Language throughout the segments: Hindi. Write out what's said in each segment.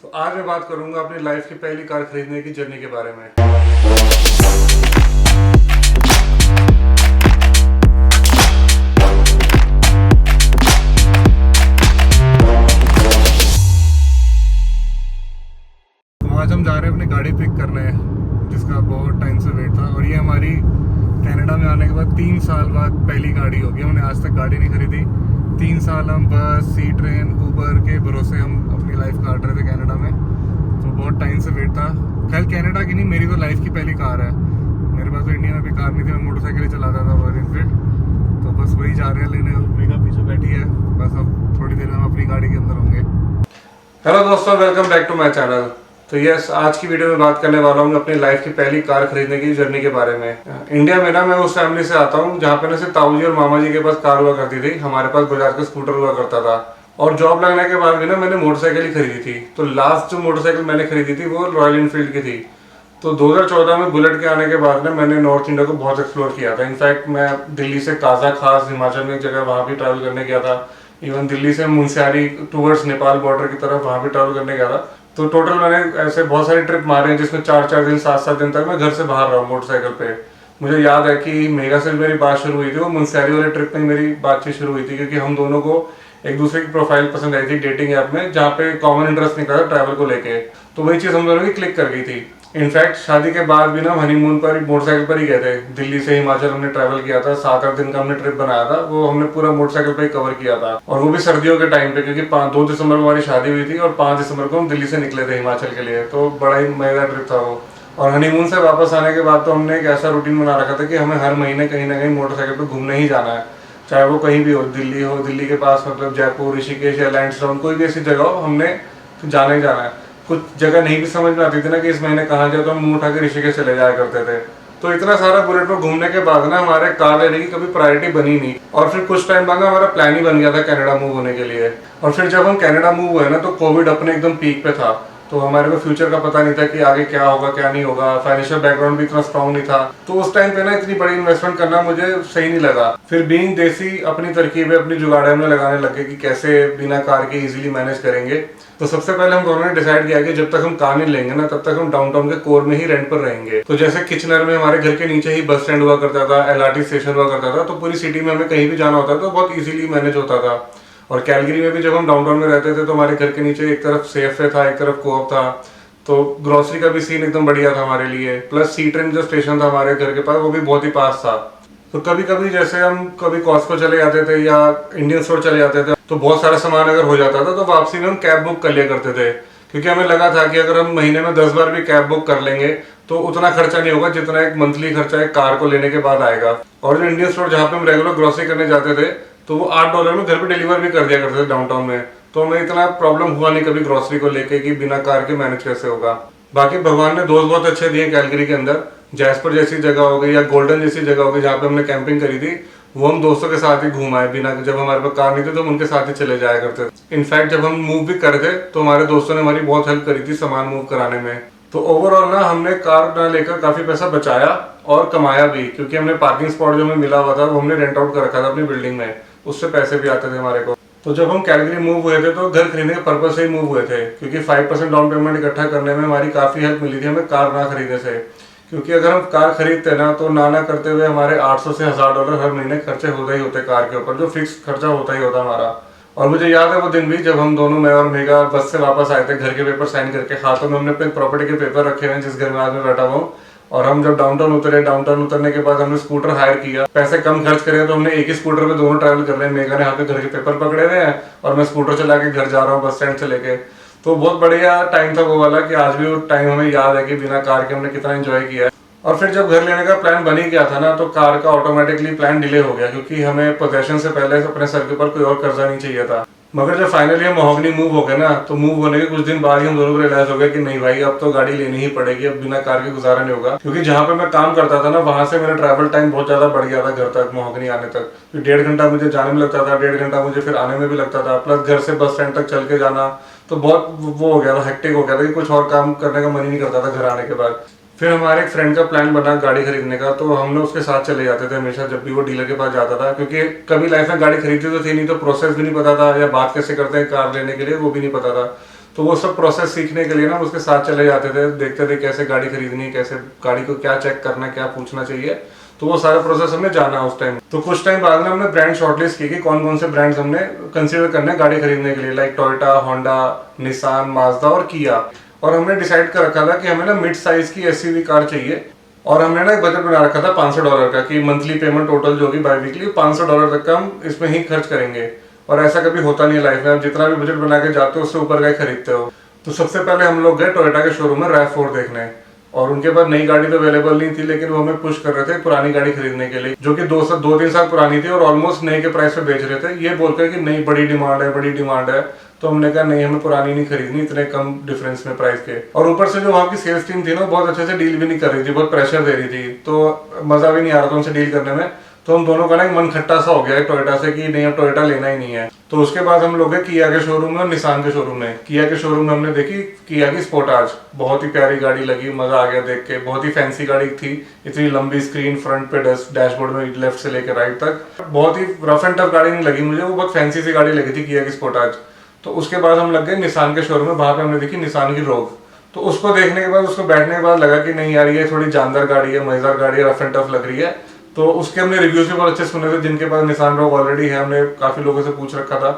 तो आज मैं बात करूंगा अपनी लाइफ की पहली कार खरीदने की जर्नी के बारे में। तो आज हम जा रहे हैं अपनी गाड़ी पिक करने, जिसका बहुत टाइम से वेट था। और ये हमारी कनाडा में आने के बाद 3 साल बाद पहली गाड़ी होगी। हमने आज तक गाड़ी नहीं खरीदी। 3 साल हम बस, सी ट्रेन, ऊबर के भरोसे हम अपनी लाइफ काट रहे थे कनाडा में। तो बहुत टाइम से वेट था। खैर कनाडा की नहीं, मेरी तो लाइफ की पहली कार है। मेरे पास तो इंडिया में भी कार नहीं थी, मैं मोटरसाइकिल चलाता था रॉयल एनफील्ड। तो बस वही जा रहे हैं लेने। मेगा पीछे बैठी है, बस अब थोड़ी देर में हम अपनी गाड़ी के अंदर होंगे। हेलो दोस्तों, welcome back to my channel. तो यस, आज की वीडियो में बात करने वाला हूँ अपनी लाइफ की पहली कार खरीदने की जर्नी के बारे में। इंडिया में ना, मैं उस फैमिली से आता हूँ जहाँ पे ना सिर्फ ताऊ जी और मामा जी के पास कार हुआ करती थी। हमारे पास बजाज का स्कूटर हुआ करता था। और जॉब लगने के बाद भी ना मैंने मोटरसाइकिल ही खरीदी थी। तो लास्ट जो मोटरसाइकिल मैंने खरीदी थी वो रॉयल एनफील्ड की थी। तो 2014 में बुलेट के आने के बाद ना मैंने नॉर्थ इंडिया को बहुत एक्सप्लोर किया था। इनफैक्ट मैं दिल्ली से काजा खास, हिमाचल में एक जगह, वहाँ भी ट्रैवल करने गया था। इवन दिल्ली से मुनस्यारी टूवर्ड्स नेपाल बॉर्डर की तरफ, वहाँ भी ट्रैवल करने गया था। तो टोटल मैंने ऐसे बहुत सारे ट्रिप मारे हैं जिसमें 4-4 दिन, 7-7 दिन तक मैं घर से बाहर रहा हूँ मोटरसाइकिल पे। मुझे याद है कि मेगा से मेरी बात शुरू हुई थी, वो मुनस्यारी वाले ट्रिप में मेरी बातचीत शुरू हुई थी, क्योंकि हम दोनों को एक दूसरे की प्रोफाइल पसंद आई थी डेटिंग ऐप में, जहाँ पे कॉमन इंटरेस्ट निकला था ट्रैवल को लेके। तो वही चीज़ हम दोनों की क्लिक कर गई थी। इनफैक्ट शादी के बाद भी ना हनीमून पर मोटरसाइकिल पर ही गए थे। दिल्ली से हिमाचल हमने ट्रैवल किया था। 7-8 दिन का हमने ट्रिप बनाया था, वो हमने पूरा मोटरसाइकिल पे ही कवर किया था। और वो भी सर्दियों के टाइम पे, क्योंकि 2 दिसंबर को हमारी शादी हुई थी और 5 दिसंबर को हम दिल्ली से निकले थे हिमाचल के लिए। तो बड़ा ही मजेदार ट्रिप था वो। और हनीमून से वापस आने के बाद तो हमने एक ऐसा रूटीन बना रखा था कि हमें हर महीने कहीं ना कहीं मोटरसाइकिल पर घूमने ही जाना है। चाहे वो कहीं भी हो, दिल्ली के पास मतलब जयपुर, ऋषिकेश या लैंडस्टाउन, कोई भी ऐसी जगह हो, हमने जाना ही जाना है। कुछ जगह नहीं भी समझ में आती थी ना कि इस महीने कहाँ जाए, तो हम मुंह उठा के ऋषिकेश चले जाया करते थे। तो इतना सारा बुलेट पर घूमने के बाद ना हमारे कार लेने की कभी प्रायोरिटी बनी नहीं। और फिर कुछ टाइम बाद ना हमारा प्लान ही बन गया था कनाडा मूव होने के लिए। और फिर जब हम कनाडा मूव हुए ना, तो कोविड अपने एकदम पीक पे था। तो हमारे को फ्यूचर का पता नहीं था कि आगे क्या होगा क्या नहीं होगा। फाइनेंशियल बैकग्राउंड भी इतना स्ट्रांग नहीं था। तो उस टाइम पे ना इतनी बड़ी इन्वेस्टमेंट करना मुझे सही नहीं लगा। फिर बीइंग देसी अपनी तरकीबें, अपनी जुगाड़ में लगाने लगे कि कैसे बिना कार के इजीली मैनेज करेंगे। तो सबसे पहले हम दोनों ने डिसाइड किया कि जब तक हम कार नहीं लेंगे ना, तब तक हम डाउनटाउन के कोर में ही रेंट पर रहेंगे। तो जैसे किचनर में हमारे घर के नीचे ही बस स्टैंड हुआ करता था, LRT स्टेशन हुआ करता था। तो पूरी सिटी में हमें कहीं भी जाना होता था तो बहुत इजीली मैनेज होता था। और कैलगरी में भी जब हम डाउनटाउन में रहते थे तो हमारे घर के नीचे एक तरफ सेफवे था, एक तरफ कोऑप था। तो ग्रोसरी का भी सीन एकदम बढ़िया था हमारे लिए। प्लस सी ट्रेन जो स्टेशन था हमारे घर के पास, वो भी बहुत ही पास था। तो कभी कभी जैसे हम कभी कॉस्को चले जाते थे या इंडियन स्टोर चले जाते थे, तो बहुत सारा सामान अगर हो जाता था तो वापसी में हम कैब बुक कर लिया करते थे। क्योंकि हमें लगा था कि अगर हम महीने में 10 बार भी कैब बुक कर लेंगे तो उतना खर्चा नहीं होगा जितना एक मंथली खर्चा एक कार को लेने के बाद आएगा। और जो इंडियन स्टोर जहाँ पे हम रेगुलर ग्रोसरी करने जाते थे, तो वो $8 में घर पे डिलीवर भी कर दिया करते थे डाउनटाउन में। तो हमें इतना प्रॉब्लम हुआ नहीं कभी ग्रोसरी को लेके कि बिना कार के मैनेज कैसे होगा। बाकी भगवान ने दोस्त बहुत अच्छे दिए कैलगरी के अंदर। जैस्पर जैसी जगह हो गई या गोल्डन जैसी जगह हो गई जहाँ पे हमने कैंपिंग करी थी, वो हम दोस्तों के साथ ही घुमाए बिना, जब हमारे पास कार नहीं थी तो हम उनके साथ ही चले जाया करते थे। इनफैक्ट जब हम मूव भी करे थे तो हमारे दोस्तों ने हमारी बहुत हेल्प करी थी सामान मूव कराने में। तो ओवरऑल ना हमने कार ना लेकर काफी पैसा बचाया और कमाया भी, क्योंकि हमने पार्किंग स्पॉट जो हमें मिला हुआ था वो हमने रेंट आउट कर रखा था अपनी बिल्डिंग में। उससे पैसे भी आते थे हमारे को। तो जब हम कैलगरी मूव हुए थे तो घर खरीदने के पर्पज से ही मूव हुए थे, क्योंकि 5% डाउन पेमेंट इकट्ठा करने में हमारी काफी हेल्प मिली थी हमें कार ना खरीदने से। क्योंकि अगर हम कार खरीदते ना तो ना करते हुए हमारे $800 से $1000 हर महीने खर्चे होते ही होते कार के ऊपर, जो फिक्स खर्चा होता ही होता हमारा। और मुझे याद है वो दिन भी जब हम दोनों, मैं और मेगा, बस से वापस आए थे घर के पेपर साइन करके। हाथों में हमने अपने प्रॉपर्टी के पेपर रखे हुए हैं जिस घर में आज मैं बैठा हुआ हूँ। और हम जब डाउनटाउन उतरे, डाउनटाउन उतरने के बाद हमने स्कूटर हायर किया। पैसे कम खर्च करे तो हमने एक ही स्कूटर पे दोनों ट्रैवल कर रहे हैं। मेगा ने यहाँ पे घर के पेपर पकड़े हुए हैं और मैं स्कूटर चला के घर जा रहा हूँ बस स्टैंड से लेके। तो बहुत बढ़िया टाइम था वो वाला, कि आज भी वो टाइम हमें याद है कि बिना कार के हमने कितना एंजॉय किया है। और फिर जब घर लेने का प्लान बन ही गया था ना, तो कार का ऑटोमेटिकली प्लान डिले हो गया, क्योंकि हमें पोजेशन से पहले अपने सर के ऊपर कोई और कर्जा नहीं चाहिए था। मगर जब फाइनली हम महोगनी मूव हो गए ना, तो मूव होने के कुछ दिन बाद ही हम दोनों को रियलाइज हो गया कि नहीं भाई, अब तो गाड़ी लेनी ही पड़ेगी, अब बिना कार के गुजारा नहीं होगा। क्योंकि जहाँ पे मैं काम करता था ना, वहां से मेरा ट्रैवल टाइम बहुत ज्यादा बढ़ गया था घर तक, महोगनी आने तक। 1.5 घंटा मुझे जाने में लगता था, 1.5 घंटा मुझे फिर आने में भी लगता था, प्लस घर से बस स्टैंड तक चल के जाना। तो बहुत वो हो गया था, हेक्टिक हो गया था कि कुछ और काम करने का मन ही नहीं करता था घर आने के बाद। फिर हमारे एक फ्रेंड का प्लान बना गाड़ी खरीदने का, तो हमने उसके साथ चले जाते थे हमेशा जब भी वो डीलर के पास जाता था। क्योंकि कभी लाइफ में गाड़ी खरीदी तो थी नहीं, तो प्रोसेस भी नहीं पता था, या बात कैसे करते हैं कार लेने के लिए वो भी नहीं पता था। तो वो सब प्रोसेस सीखने के लिए ना उसके साथ चले जाते थे, देखते थे कैसे गाड़ी खरीदनी है, कैसे गाड़ी को क्या चेक करना है, क्या पूछना चाहिए। तो वो सारा प्रोसेस हमने जाना उस टाइम। तो कुछ टाइम बाद में हमने ब्रांड शॉर्टलिस्ट की कि कौन कौन से ब्रांड्स हमने कंसीडर करने हैं गाड़ी खरीदने के लिए, like Toyota, Honda, Nissan, Mazda और किया। और हमने डिसाइड कर रखा था कि हमें ना मिड साइज की एसयूवी कार चाहिए। और हमने ना एक बजट बना रखा था $500 का कि मंथली पेमेंट टोटल जो होगी बाई वीकली $500 तक का हम इसमें ही खर्च करेंगे। और ऐसा कभी होता नहीं है लाइफ में, आप जितना भी बजट बना के जाते हो उससे ऊपर का ही खरीदते हो। तो सबसे पहले हम लोग गए टोयोटा के शोरूम में RAV4 देखने, और उनके पास नई गाड़ी तो अवेलेबल नहीं थी, लेकिन वो हमें पुश कर रहे थे पुरानी गाड़ी खरीदने के लिए, जो कि 2-3 साल पुरानी थी और ऑलमोस्ट नए के प्राइस पे बेच रहे थे, ये बोलकर कि नई बड़ी डिमांड है, बड़ी डिमांड है। तो हमने कहा नहीं, हमें पुरानी नहीं खरीदनी इतने कम डिफरेंस में प्राइस के। और ऊपर से जो वहाँ की सेल्स टीम थी ना, बहुत अच्छे से डील भी नहीं कर रही थी, बहुत प्रेशर दे रही थी, तो मजा भी नहीं आ रहा था उनसे डील करने में। तो हम दोनों का ना मन खट्टा सा हो गया है टोयोटा से कि नहीं, अब टोयोटा लेना ही नहीं है। तो उसके बाद हम लोग गए किया के शोरूम में और निसान के शोरूम में। किया के शोरूम में हमने देखी किया की स्पोर्टाज, बहुत ही प्यारी गाड़ी लगी, मजा आ गया देख के। बहुत ही फैंसी गाड़ी थी, इतनी लंबी स्क्रीन फ्रंट पे, डैशबोर्ड में लेफ्ट से लेकर राइट तक। बहुत ही रफ एंड टफ गाड़ी नहीं लगी मुझे, वो बहुत फैंसी सी गाड़ी लगी थी किया की स्पोर्टाज। तो उसके बाद हम लग गए निसान के शोरूम में, वहां पे हमने देखी निसान की रोग। तो उसको देखने के बाद, उसको बैठने के बाद लगा कि नहीं यार, ये थोड़ी जानदार गाड़ी है, मजेदार गाड़ी है, रफ एंड टफ लग रही है। तो उसके हमने रिव्यूज भी बहुत अच्छे सुने थे, जिनके पास निसान रोग ऑलरेडी है, हमने काफी लोगों से पूछ रखा था।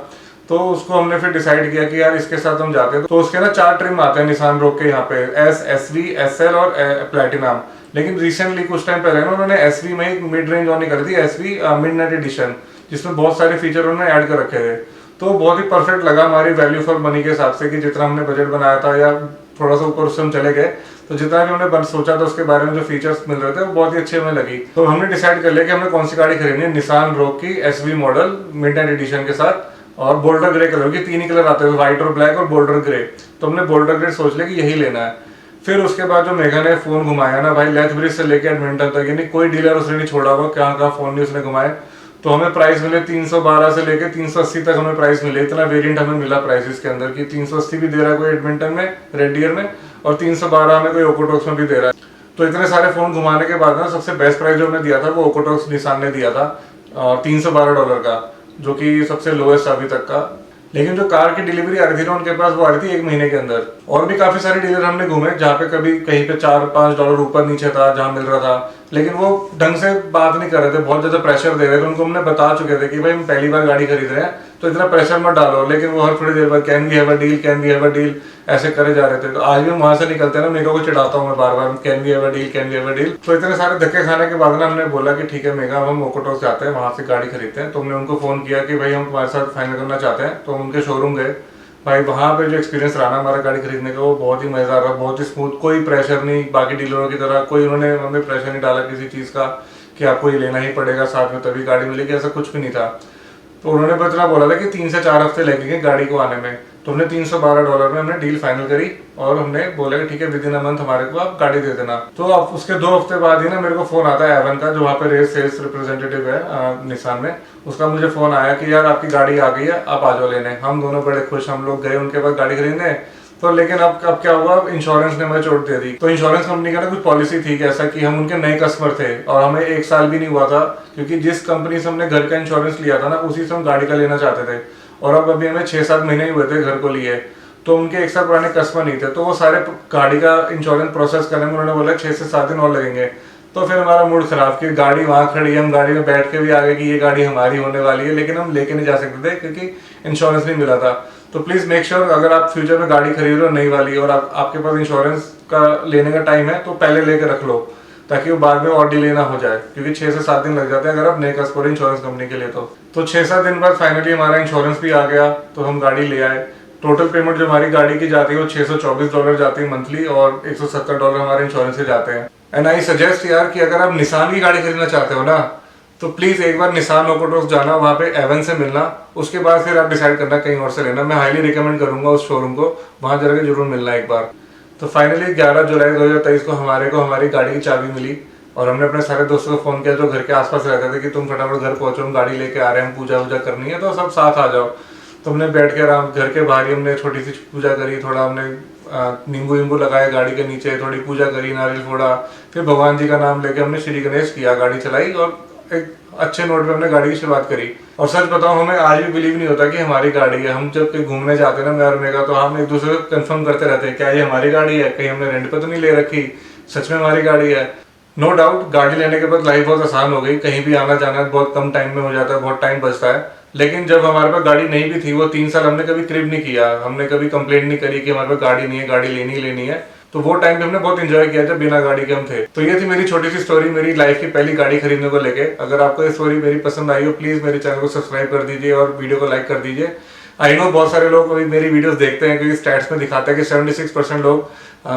तो उसको हमने फिर डिसाइड किया कि यार इसके साथ हम जाते हैं। तो उसके ना 4 ट्रिम आते हैं निसान रोग के यहाँ पे, S, SV, SL और प्लेटिनम। लेकिन रिसेंटली कुछ टाइम पहले ना उन्होंने SV में एक मिड रेंज और निकाली थी, SV मिडनाइट एडिशन, जिसमें बहुत सारे फीचर उन्होंने ऐड कर रखे थे। तो बहुत ही परफेक्ट लगा हमारी वैल्यू फॉर मनी के हिसाब से, कि जितना हमने बजट बनाया था या थोड़ा सा ऊपर उससे हम चले गए, तो जितना भी हमने सोचा था उसके बारे में जो फीचर्स मिल रहे थे वो बहुत ही अच्छे हमें लगी। तो हमने डिसाइड कर लिया कि हमें कौन सी गाड़ी खरीदनी है, निसान रोग की SV मॉडल मिडनाइट एडिशन के साथ, और बोल्डर ग्रे कलर की। 3 ही कलर आते हैं, व्हाइट और ब्लैक और बोल्डर ग्रे। तो हमने बोल्डर ग्रे सोच लिया कि यही लेना है। फिर उसके बाद जो मेघा ने फोन घुमाया ना भाई, लेथब्रिज से लेकर एडमिंटन तक, यानी कोई डीलर उसने नहीं छोड़ा हुआ, कहाँ फोन नहीं उसने घुमाए। तो हमें प्राइस मिले 312 से लेकर 380 तक हमें प्राइस मिले। इतना वेरिएंट हमें मिला प्राइसेस के अंदर कि 380 भी दे रहा है कोई एडमिंटन में, रेड डियर में, और 312 हमें कोई ओकोटॉक्स में भी दे रहा है। तो इतने सारे फोन घुमाने के बाद ना सबसे बेस्ट प्राइस जो हमें दिया था वो ओकोटॉक्स निसान ने दिया था, $312 का, जो कि सबसे लोएस्ट अभी तक का। लेकिन जो कार की डिलीवरी आ रही थी ना उनके पास, वो आ रही थी 1 महीने के अंदर। और भी काफी सारे डीलर हमने घूमे जहाँ पे कभी कहीं पे $4-5 ऊपर नीचे था जहाँ मिल रहा था, लेकिन वो ढंग से बात नहीं कर रहे थे, बहुत ज्यादा प्रेशर दे रहे थे। उनको हमने बता चुके थे कि भाई हम पहली बार गाड़ी खरीद रहे हैं तो इतना प्रेशर मत डालो, लेकिन वो हर थोड़ी देर बाद can we have a deal, can we have a deal ऐसे करे जा रहे थे। तो आज भी हम वहां से निकलते हैं ना, मेघा को चिढ़ाता हूँ मैं बार बार, can we have a deal, can we have a deal. तो इतने सारे धक्के खाने के बाद ना हमने बोला कि ठीक है मेघा, हम ओकोटॉक्स जाते हैं, वहां से गाड़ी खरीदते हैं। तो हमने उनको फोन किया कि भाई हम तुम्हारे साथ फाइनल करना चाहते हैं। तो उनके शोरूम गए भाई, वहाँ पे जो एक्सपीरियंस रहा ना हमारा गाड़ी खरीदने का, वो बहुत ही मजेदार रहा, बहुत ही स्मूथ, कोई प्रेशर नहीं, बाकी डीलरों की तरह कोई उन्होंने हमें प्रेशर नहीं डाला किसी चीज़ का कि आपको ये लेना ही पड़ेगा, साथ में तभी गाड़ी मिलेगी, ऐसा कुछ भी नहीं था। तो उन्होंने बस इतना बोला था कि 3 से 4 हफ्ते लगेंगे गाड़ी को आने में। तो हमने $312 में हमने डील फाइनल करी और हमने बोला कि ठीक है विद इन अ मंथ हमारे को आप गाड़ी दे देना। तो अब उसके 2 हफ्ते बाद ही ना मेरे को फोन आता है एवन का, जो वहाँ पे रेस सेल्स रिप्रेजेंटेटिव है निसान में। उसका मुझे फोन आया कि यार आपकी गाड़ी आ गई है, आप आ जाओ लेने। हम दोनों बड़े खुश, हम लोग गए उनके पास गाड़ी खरीदने। तो लेकिन अब क्या हुआ, इंश्योरेंस ने हमें चोट दे दी। तो इंश्योरेंस कंपनी का ना कुछ पॉलिसी थी कि ऐसा कि हम उनके नए कस्टमर थे और हमें 1 साल भी नहीं हुआ था, क्योंकि जिस कंपनी से हमने घर का इंश्योरेंस लिया था ना उसी से हम गाड़ी का लेना चाहते थे। और अब अभी हमें 6-7 महीने ही हुए थे घर को लिए, तो उनके 1 साल पुराने कस्टमर नहीं थे। तो वो सारे गाड़ी का इंश्योरेंस प्रोसेस करने में उन्होंने बोला 6 से 7 दिन और लगेंगे। तो फिर हमारा मूड खराब कि गाड़ी वहां खड़ी है, हम गाड़ी में बैठ के भी आ गए कि ये गाड़ी हमारी होने वाली है, लेकिन हम लेके नहीं जा सकते थे क्योंकि इंश्योरेंस नहीं मिला था। तो प्लीज मेक श्योर अगर आप फ्यूचर में गाड़ी खरीद रहे हो नई वाली और आपके पास इंश्योरेंस का लेने का टाइम है तो पहले लेके रख लो, ताकि वो बाद में और डिले ना हो जाए, क्योंकि 6 से 7 दिन लग जाते हैं अगर आप नए कस्टमर इंश्योरेंस कंपनी के लिए। तो 6-7 दिन बाद फाइनली हमारा इंश्योरेंस भी आ गया, तो हम गाड़ी ले आए। टोटल पेमेंट जो हमारी गाड़ी की जाती है वो $624 जाती है मंथली, और $170 हमारे इंश्योरेंस के जाते हैं। एंड आई सजेस्ट यार कि अगर आप निसान की गाड़ी खरीदना चाहते हो ना, तो प्लीज एक बार निसान ओकोटॉक्स जाना, वहाँ पे एवन से मिलना, उसके बाद फिर आप डिसाइड करना कहीं और से लेना। मैं हाईली रिकमेंड करूंगा उस शोरूम को, वहां जाकर जरूर मिलना एक बार। तो फाइनली 11 जुलाई 2023 को हमारी गाड़ी की चाबी मिली, और हमने अपने सारे दोस्तों को फोन किया जो घर के आसपास रहते थे कि तुम फटाफट घर पहुंचो, हम गाड़ी लेके आ रहे हैं, हम पूजा वूजा करनी है, तो सब साथ आ जाओ। तो हमने बैठ के आराम, घर के बाहर ही हमने छोटी सी पूजा करी, थोड़ा हमने नींबू वींबू लगाए गाड़ी के नीचे, थोड़ी पूजा करी, नारियल फोड़ा, फिर भगवान जी का नाम लेके हमने श्री गणेश किया, गाड़ी चलाई और एक अच्छे नोट पे हमने गाड़ी की शुरुआत करी। और सच बताऊं हमें आज भी बिलीव नहीं होता कि हमारी गाड़ी है। हम जब कहीं घूमने जाते हैं ना मैं और मेघा, तो हम एक दूसरे को कंफर्म करते रहते हैं क्या ये हमारी गाड़ी है, कहीं हमने रेंट पे तो नहीं ले रखी, सच में हमारी गाड़ी है। नो डाउट गाड़ी लेने के बाद लाइफ बहुत आसान हो गई, कहीं भी आना जाना बहुत कम टाइम में हो जाता है, बहुत टाइम बचता है। लेकिन जब हमारे पास गाड़ी नहीं भी थी, वो 3 साल हमने कभी क्रिप नहीं किया, हमने कभी कंप्लेंट नहीं करी कि हमारे पास गाड़ी नहीं है, गाड़ी लेनी है। तो वो टाइम पे हमने बहुत एंजॉय किया जब बिना गाड़ी के हम थे। तो ये थी मेरी छोटी सी स्टोरी मेरी लाइफ की पहली गाड़ी खरीदने को लेके। अगर आपको ये स्टोरी मेरी पसंद आई हो प्लीज मेरे चैनल को सब्सक्राइब कर दीजिए और वीडियो को लाइक कर दीजिए। आई नो बहुत सारे लोग अभी मेरी वीडियोस देखते हैं, क्योंकि स्टैट्स में दिखाता है कि 76% लोग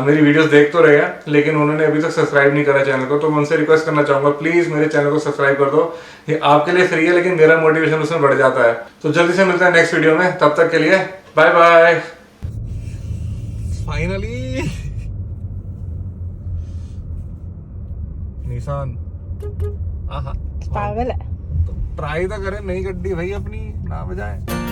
मेरी वीडियोस देख तो रहे हैं, लेकिन उन्होंने अभी तक सब्सक्राइब नहीं करा चैनल को। तो मैं उनसे रिक्वेस्ट करना चाहूंगा प्लीज मेरे चैनल को सब्सक्राइब कर दो। ये आपके लिए फ्री है, लेकिन मेरा मोटिवेशन उसमें बढ़ जाता है। तो जल्दी से मिलते हैं नेक्स्ट वीडियो में, तब तक के लिए बाय बाय। फाइनली निशान पागल है। ट्राई तो करें नई गड्डी भाई अपनी ना बजाए।